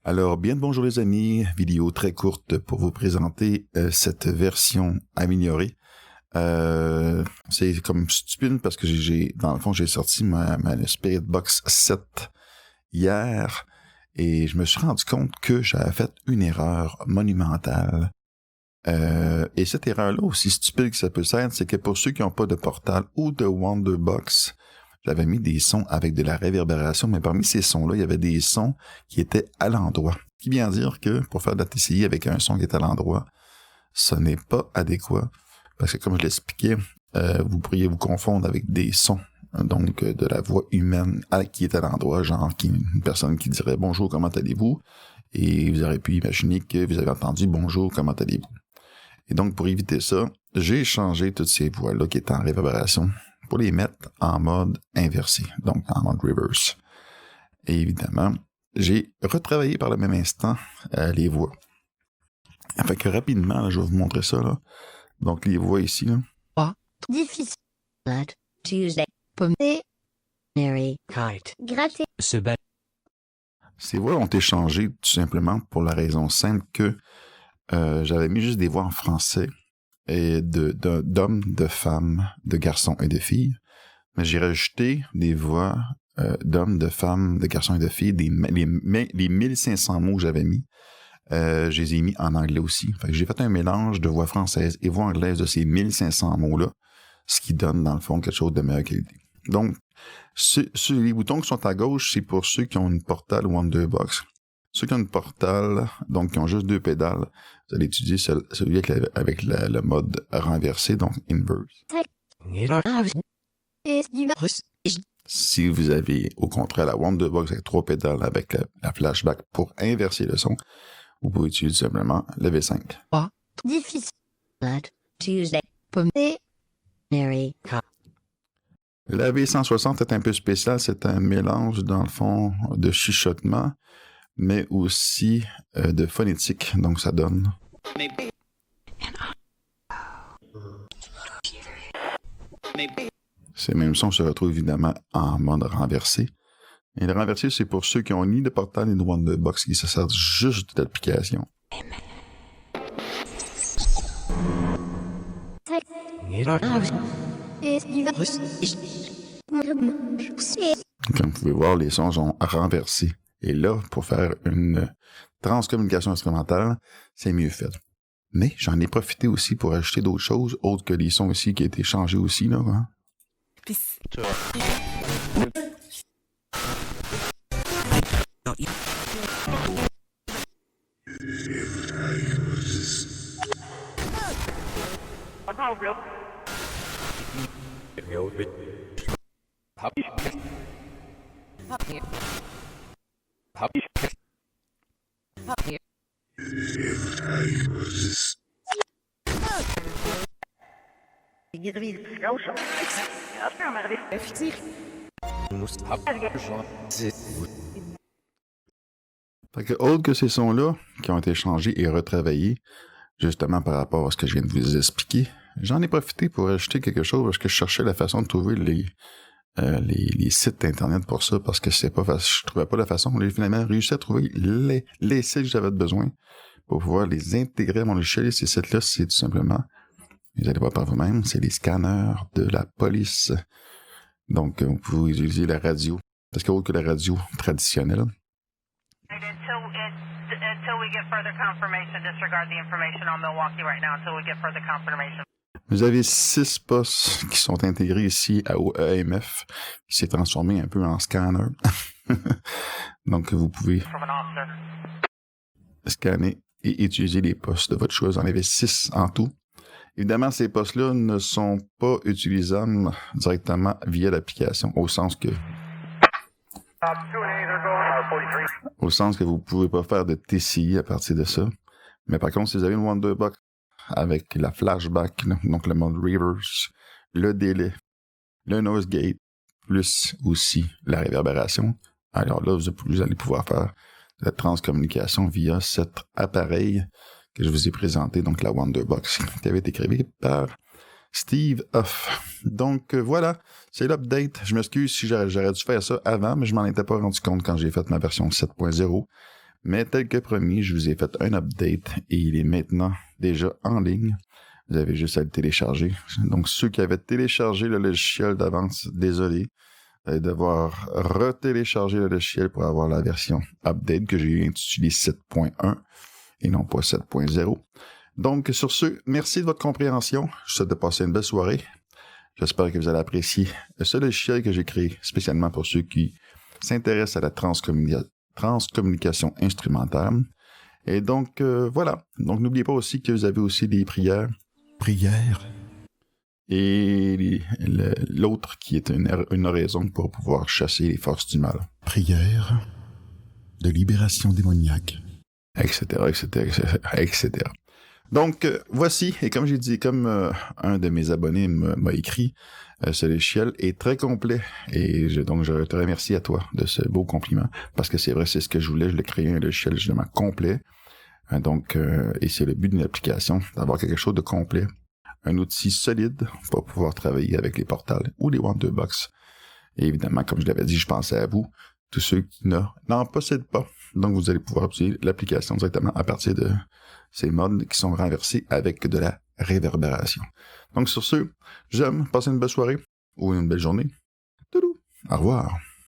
Alors, bien le bonjour les amis, vidéo très courte pour vous présenter cette version améliorée. C'est comme stupide parce que dans le fond, j'ai sorti ma Spirit Box 7 hier et je me suis rendu compte que j'avais fait une erreur monumentale. Et cette erreur-là, aussi stupide que ça peut être, c'est que pour ceux qui n'ont pas de Portal ou de Wonderbox, j'avais mis des sons avec de la réverbération, mais parmi ces sons-là, il y avait des sons qui étaient à l'endroit. Ce qui vient dire que pour faire de la TCI avec un son qui est à l'endroit, ce n'est pas adéquat. Parce que comme je l'expliquais, vous pourriez vous confondre avec des sons, donc de la voix humaine qui est à l'endroit, genre une personne qui dirait « Bonjour, comment allez-vous ?» Et vous aurez pu imaginer que vous avez entendu « Bonjour, comment allez-vous ?» Et donc, pour éviter ça, j'ai changé toutes ces voix-là qui étaient en réverbération pour les mettre en mode inversé, donc en mode reverse. Et évidemment, j'ai retravaillé par le même instant les voix. Fait que rapidement, là, je vais vous montrer ça. Là. Donc, les voix ici. Là. Difficile. Tuesday. Pomme. Mary. Kite. Gratter. Se battre. Ces voix ont été changées tout simplement pour la raison simple que j'avais mis juste des voix en français et d'hommes, de femmes, de garçons et de filles. Mais j'ai rajouté des voix d'hommes, de femmes, de garçons et de filles. Les 1500 mots que j'avais mis, je les ai mis en anglais aussi. Fait que j'ai fait un mélange de voix françaises et voix anglaises de ces 1500 mots-là, ce qui donne, dans le fond, quelque chose de meilleure qualité. Donc, les boutons qui sont à gauche, c'est pour ceux qui ont une Portal Wonderbox. Ceux qui ont une Portal, donc qui ont juste 2 pédales, vous allez étudier celui avec le mode renversé, donc inverse. Si vous avez au contraire la Wonderbox avec 3 pédales avec la flashback pour inverser le son, vous pouvez utiliser simplement le V5. Difficile. Tuesday. Pomme. Mary. La V160 est un peu spéciale, c'est un mélange dans le fond de chuchotement, mais aussi de phonétique, donc ça donne. Ces mêmes sons se retrouvent évidemment en mode renversé. Et le renversé, c'est pour ceux qui ont ni de Portal ni de Wonderbox, qui se servent juste de l'application. Comme vous pouvez voir, les sons sont renversés. Et là, pour faire une transcommunication instrumentale, c'est mieux fait. Mais j'en ai profité aussi pour ajouter d'autres choses, autres que les sons ici qui ont été changés aussi, là. Hein? Fait que, autre que ces sons-là, qui ont été changés et retravaillés, justement par rapport à ce que je viens de vous expliquer, j'en ai profité pour ajouter quelque chose parce que je cherchais la façon de trouver les sites internet pour ça, parce que c'est pas facile, je trouvais pas la façon. J'ai finalement réussi à trouver les sites que j'avais besoin pour pouvoir les intégrer à mon logiciel. Et ces sites-là, c'est tout simplement, vous allez voir par vous-même, c'est les scanners de la police. Donc, vous pouvez utiliser la radio, parce qu'autre que la radio traditionnelle. Vous avez 6 postes qui sont intégrés ici au EMF, qui s'est transformé un peu en scanner. Donc, vous pouvez scanner et utiliser les postes de votre choix. Vous en avez 6 en tout. Évidemment, ces postes-là ne sont pas utilisables directement via l'application, au sens que vous ne pouvez pas faire de TCI à partir de ça. Mais par contre, si vous avez une Wonderbox avec la flashback, donc le mode reverse, le délai, le noise gate, plus aussi la réverbération, alors là, vous allez pouvoir faire de la transcommunication via cet appareil que je vous ai présenté, donc la Wonderbox, qui avait été créée par Steve Huff. Donc voilà, c'est l'update. Je m'excuse si j'aurais dû faire ça avant, mais je m'en étais pas rendu compte quand j'ai fait ma version 7.0. Mais tel que promis, je vous ai fait un update et il est maintenant déjà en ligne. Vous avez juste à le télécharger. Donc, ceux qui avaient téléchargé le logiciel d'avance, désolé. Vous allez devoir retélécharger le logiciel pour avoir la version update que j'ai intitulée 7.1 et non pas 7.0. Donc, sur ce, merci de votre compréhension. Je vous souhaite de passer une belle soirée. J'espère que vous allez apprécier ce logiciel que j'ai créé spécialement pour ceux qui s'intéressent à la transcommunication instrumentale. Et donc, voilà. Donc, n'oubliez pas aussi que vous avez aussi des prières. Et l'autre qui est une oraison pour pouvoir chasser les forces du mal. Prière de libération démoniaque. Etc. Donc, voici, et comme j'ai dit, comme un de mes abonnés m'a écrit, ce logiciel est très complet. Et donc, je te remercie à toi de ce beau compliment, parce que c'est vrai, c'est ce que je voulais. Je l'ai créé un logiciel justement complet. Donc, et c'est le but d'une application, d'avoir quelque chose de complet. Un outil solide pour pouvoir travailler avec les portals ou les Wonderbox. Et évidemment, comme je l'avais dit, je pensais à vous, tous ceux qui n'en possèdent pas. Donc, vous allez pouvoir utiliser l'application directement à partir de ces modes qui sont renversés avec de la réverbération. Donc, sur ce, j'aime passer une belle soirée ou une belle journée. Toudou! Au revoir!